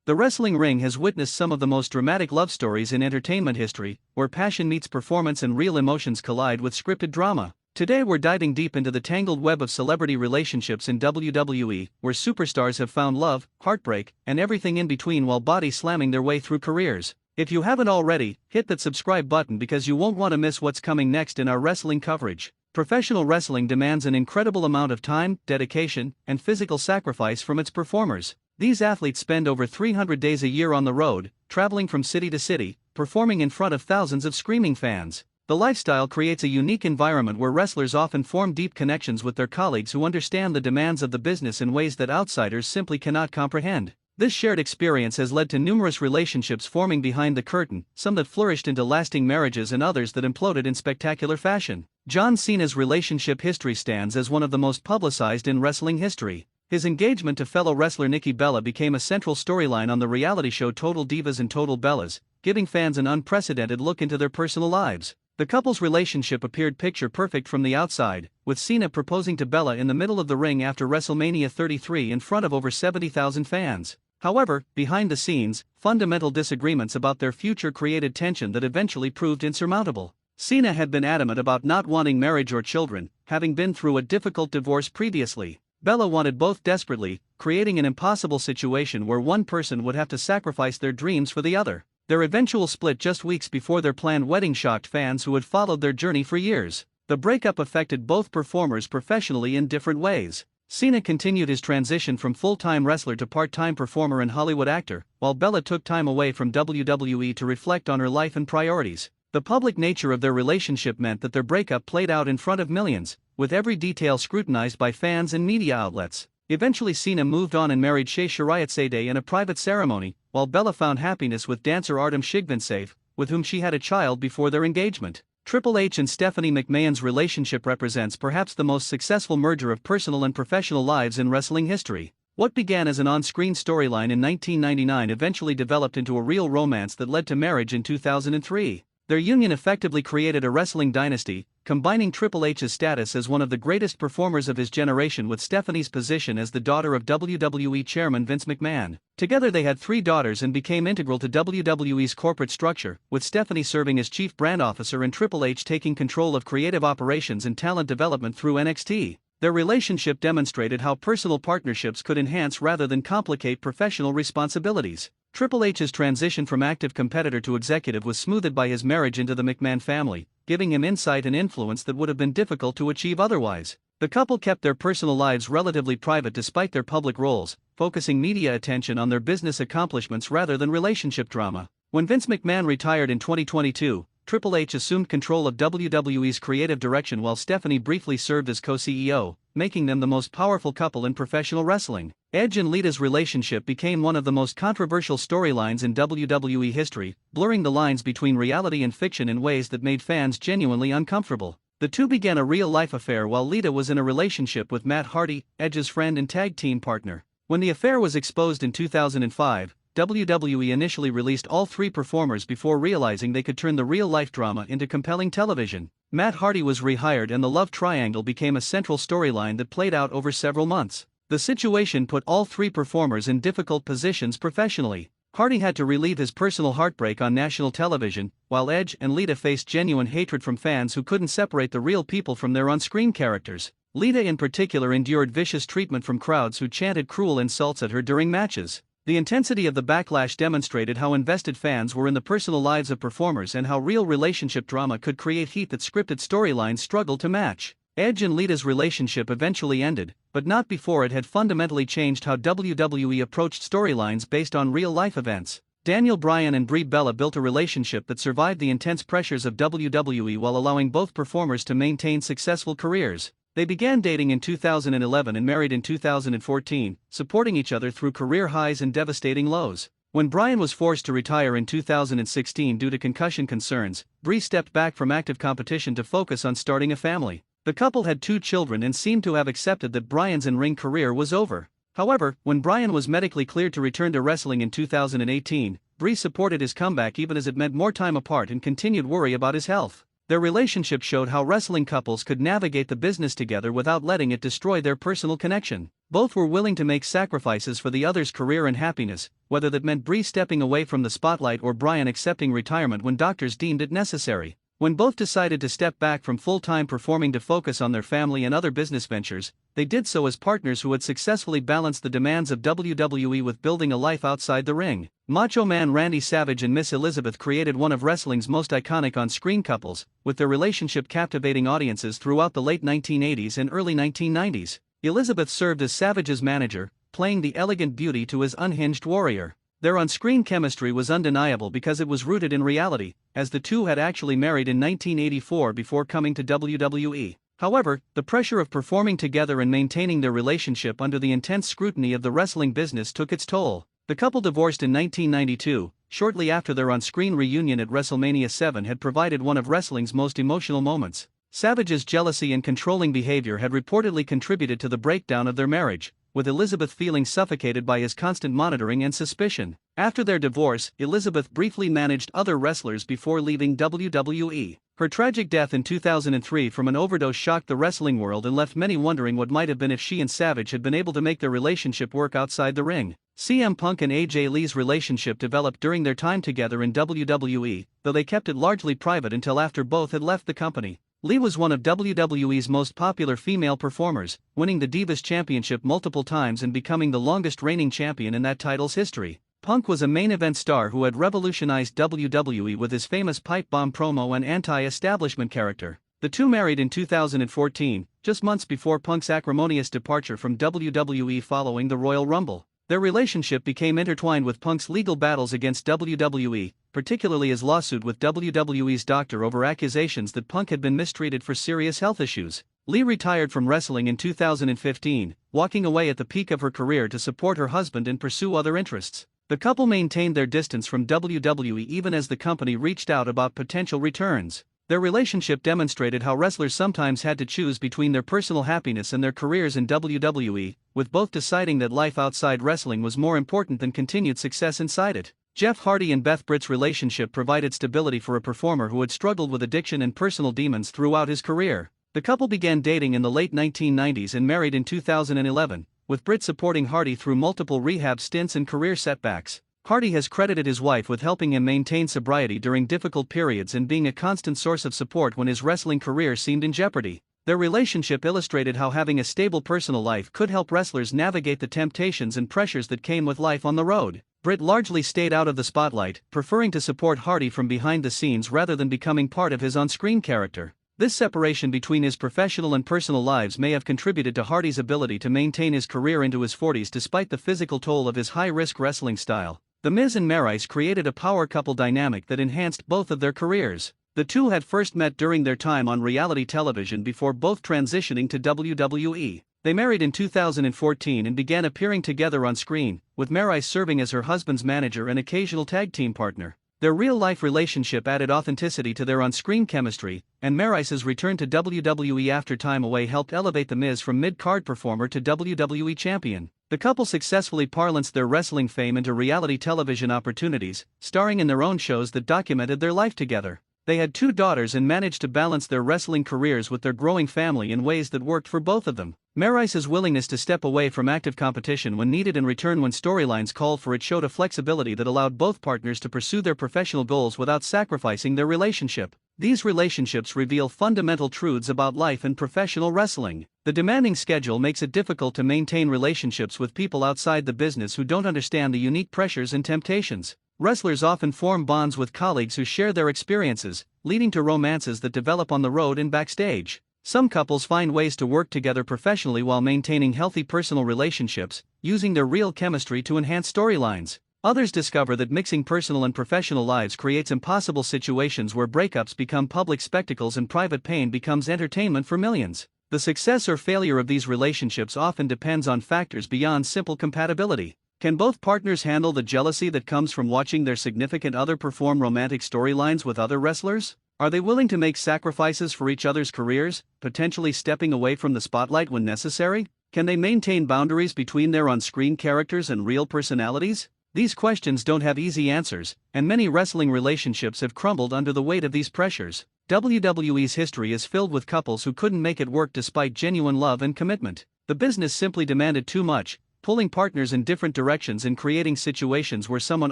The wrestling ring has witnessed some of the most dramatic love stories in entertainment history, where passion meets performance and real emotions collide with scripted drama. Today we're diving deep into the tangled web of celebrity relationships in WWE, where superstars have found love, heartbreak, and everything in between while body slamming their way through careers. If you haven't already, hit that subscribe button because you won't want to miss what's coming next in our wrestling coverage. Professional wrestling demands an incredible amount of time, dedication, and physical sacrifice from its performers. These athletes spend over 300 days a year on the road, traveling from city to city, performing in front of thousands of screaming fans. The lifestyle creates a unique environment where wrestlers often form deep connections with their colleagues who understand the demands of the business in ways that outsiders simply cannot comprehend. This shared experience has led to numerous relationships forming behind the curtain, some that flourished into lasting marriages and others that imploded in spectacular fashion. John Cena's relationship history stands as one of the most publicized in wrestling history. His engagement to fellow wrestler Nikki Bella became a central storyline on the reality show Total Divas and Total Bellas, giving fans an unprecedented look into their personal lives. The couple's relationship appeared picture-perfect from the outside, with Cena proposing to Bella in the middle of the ring after WrestleMania 33 in front of over 70,000 fans. However, behind the scenes, fundamental disagreements about their future created tension that eventually proved insurmountable. Cena had been adamant about not wanting marriage or children, having been through a difficult divorce previously. Bella wanted both desperately, creating an impossible situation where one person would have to sacrifice their dreams for the other. Their eventual split just weeks before their planned wedding shocked fans who had followed their journey for years. The breakup affected both performers professionally in different ways. Cena continued his transition from full-time wrestler to part-time performer and Hollywood actor, while Bella took time away from WWE to reflect on her life and priorities. The public nature of their relationship meant that their breakup played out in front of millions, with every detail scrutinized by fans and media outlets. Eventually Cena moved on and married Shea Shariatsede in a private ceremony, while Bella found happiness with dancer Artem Shigvintsev, with whom she had a child before their engagement. Triple H and Stephanie McMahon's relationship represents perhaps the most successful merger of personal and professional lives in wrestling history. What began as an on-screen storyline in 1999 eventually developed into a real romance that led to marriage in 2003. Their union effectively created a wrestling dynasty, combining Triple H's status as one of the greatest performers of his generation with Stephanie's position as the daughter of WWE Chairman Vince McMahon. Together they had 3 daughters and became integral to WWE's corporate structure, with Stephanie serving as chief brand officer and Triple H taking control of creative operations and talent development through NXT. Their relationship demonstrated how personal partnerships could enhance rather than complicate professional responsibilities. Triple H's transition from active competitor to executive was smoothed by his marriage into the McMahon family, giving him insight and influence that would have been difficult to achieve otherwise. The couple kept their personal lives relatively private despite their public roles, focusing media attention on their business accomplishments rather than relationship drama. When Vince McMahon retired in 2022, Triple H assumed control of WWE's creative direction while Stephanie briefly served as co-CEO, making them the most powerful couple in professional wrestling. Edge and Lita's relationship became one of the most controversial storylines in WWE history, blurring the lines between reality and fiction in ways that made fans genuinely uncomfortable. The two began a real-life affair while Lita was in a relationship with Matt Hardy, Edge's friend and tag team partner. When the affair was exposed in 2005, WWE initially released all 3 performers before realizing they could turn the real-life drama into compelling television. Matt Hardy was rehired and the love triangle became a central storyline that played out over several months. The situation put all 3 performers in difficult positions professionally. Hardy had to relieve his personal heartbreak on national television, while Edge and Lita faced genuine hatred from fans who couldn't separate the real people from their on-screen characters. Lita in particular endured vicious treatment from crowds who chanted cruel insults at her during matches. The intensity of the backlash demonstrated how invested fans were in the personal lives of performers and how real relationship drama could create heat that scripted storylines struggled to match. Edge and Lita's relationship eventually ended, but not before it had fundamentally changed how WWE approached storylines based on real-life events. Bryan and Brie Bella built a relationship that survived the intense pressures of WWE while allowing both performers to maintain successful careers. They began dating in 2011 and married in 2014, supporting each other through career highs and devastating lows. When Bryan was forced to retire in 2016 due to concussion concerns, Brie stepped back from active competition to focus on starting a family. The couple had 2 children and seemed to have accepted that Bryan's in-ring career was over. However, when Bryan was medically cleared to return to wrestling in 2018, Brie supported his comeback even as it meant more time apart and continued worry about his health. Their relationship showed how wrestling couples could navigate the business together without letting it destroy their personal connection. Both were willing to make sacrifices for the other's career and happiness, whether that meant Brie stepping away from the spotlight or Bryan accepting retirement when doctors deemed it necessary. When both decided to step back from full-time performing to focus on their family and other business ventures, they did so as partners who had successfully balanced the demands of WWE with building a life outside the ring. Macho Man Randy Savage and Miss Elizabeth created one of wrestling's most iconic on-screen couples, with their relationship captivating audiences throughout the late 1980s and early 1990s. Elizabeth served as Savage's manager, playing the elegant beauty to his unhinged warrior. Their on-screen chemistry was undeniable because it was rooted in reality, as the two had actually married in 1984 before coming to WWE. However, the pressure of performing together and maintaining their relationship under the intense scrutiny of the wrestling business took its toll. The couple divorced in 1992, shortly after their on-screen reunion at WrestleMania 7 had provided one of wrestling's most emotional moments. Savage's jealousy and controlling behavior had reportedly contributed to the breakdown of their marriage, with Elizabeth feeling suffocated by his constant monitoring and suspicion. After their divorce, Elizabeth briefly managed other wrestlers before leaving WWE. Her tragic death in 2003 from an overdose shocked the wrestling world and left many wondering what might have been if she and Savage had been able to make their relationship work outside the ring. CM Punk and AJ Lee's relationship developed during their time together in WWE, though they kept it largely private until after both had left the company. Lee was one of WWE's most popular female performers, winning the Divas Championship multiple times and becoming the longest reigning champion in that title's history. Punk was a main event star who had revolutionized WWE with his famous pipe bomb promo and anti-establishment character. The two married in 2014, just months before Punk's acrimonious departure from WWE following the Royal Rumble. Their relationship became intertwined with Punk's legal battles against WWE, particularly his lawsuit with WWE's doctor over accusations that Punk had been mistreated for serious health issues. Lee retired from wrestling in 2015, walking away at the peak of her career to support her husband and pursue other interests. The couple maintained their distance from WWE even as the company reached out about potential returns. Their relationship demonstrated how wrestlers sometimes had to choose between their personal happiness and their careers in WWE, with both deciding that life outside wrestling was more important than continued success inside it. Jeff Hardy and Beth Britt's relationship provided stability for a performer who had struggled with addiction and personal demons throughout his career. The couple began dating in the late 1990s and married in 2011, with Britt supporting Hardy through multiple rehab stints and career setbacks. Hardy has credited his wife with helping him maintain sobriety during difficult periods and being a constant source of support when his wrestling career seemed in jeopardy. Their relationship illustrated how having a stable personal life could help wrestlers navigate the temptations and pressures that came with life on the road. Britt largely stayed out of the spotlight, preferring to support Hardy from behind the scenes rather than becoming part of his on-screen character. This separation between his professional and personal lives may have contributed to Hardy's ability to maintain his career into his 40s despite the physical toll of his high-risk wrestling style. The Miz and Maryse created a power couple dynamic that enhanced both of their careers. The two had first met during their time on reality television before both transitioning to WWE. They married in 2014 and began appearing together on screen, with Maryse serving as her husband's manager and occasional tag team partner. Their real-life relationship added authenticity to their on-screen chemistry, and Maryse's return to WWE after time away helped elevate The Miz from mid-card performer to WWE champion. The couple successfully parlanced their wrestling fame into reality television opportunities, starring in their own shows that documented their life together. They had 2 daughters and managed to balance their wrestling careers with their growing family in ways that worked for both of them. Maryse's willingness to step away from active competition when needed and return when storylines called for it showed a flexibility that allowed both partners to pursue their professional goals without sacrificing their relationship. These relationships reveal fundamental truths about life and professional wrestling. The demanding schedule makes it difficult to maintain relationships with people outside the business who don't understand the unique pressures and temptations. Wrestlers often form bonds with colleagues who share their experiences, leading to romances that develop on the road and backstage. Some couples find ways to work together professionally while maintaining healthy personal relationships, using their real chemistry to enhance storylines. Others discover that mixing personal and professional lives creates impossible situations where breakups become public spectacles and private pain becomes entertainment for millions. The success or failure of these relationships often depends on factors beyond simple compatibility. Can both partners handle the jealousy that comes from watching their significant other perform romantic storylines with other wrestlers? Are they willing to make sacrifices for each other's careers, potentially stepping away from the spotlight when necessary? Can they maintain boundaries between their on-screen characters and real personalities? These questions don't have easy answers, and many wrestling relationships have crumbled under the weight of these pressures. WWE's history is filled with couples who couldn't make it work despite genuine love and commitment. The business simply demanded too much, pulling partners in different directions and creating situations where someone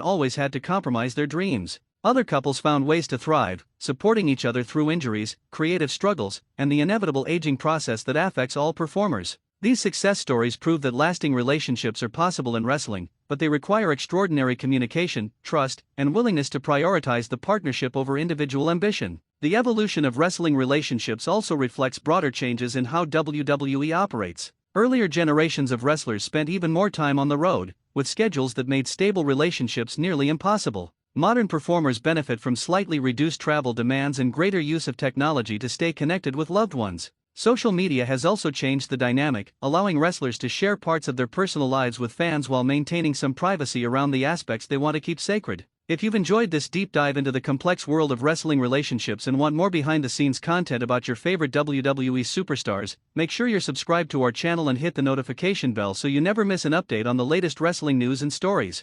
always had to compromise their dreams. Other couples found ways to thrive, supporting each other through injuries, creative struggles, and the inevitable aging process that affects all performers. These success stories prove that lasting relationships are possible in wrestling, but they require extraordinary communication, trust, and willingness to prioritize the partnership over individual ambition. The evolution of wrestling relationships also reflects broader changes in how WWE operates. Earlier generations of wrestlers spent even more time on the road, with schedules that made stable relationships nearly impossible. Modern performers benefit from slightly reduced travel demands and greater use of technology to stay connected with loved ones. Social media has also changed the dynamic, allowing wrestlers to share parts of their personal lives with fans while maintaining some privacy around the aspects they want to keep sacred. If you've enjoyed this deep dive into the complex world of wrestling relationships and want more behind-the-scenes content about your favorite WWE superstars, make sure you're subscribed to our channel and hit the notification bell so you never miss an update on the latest wrestling news and stories.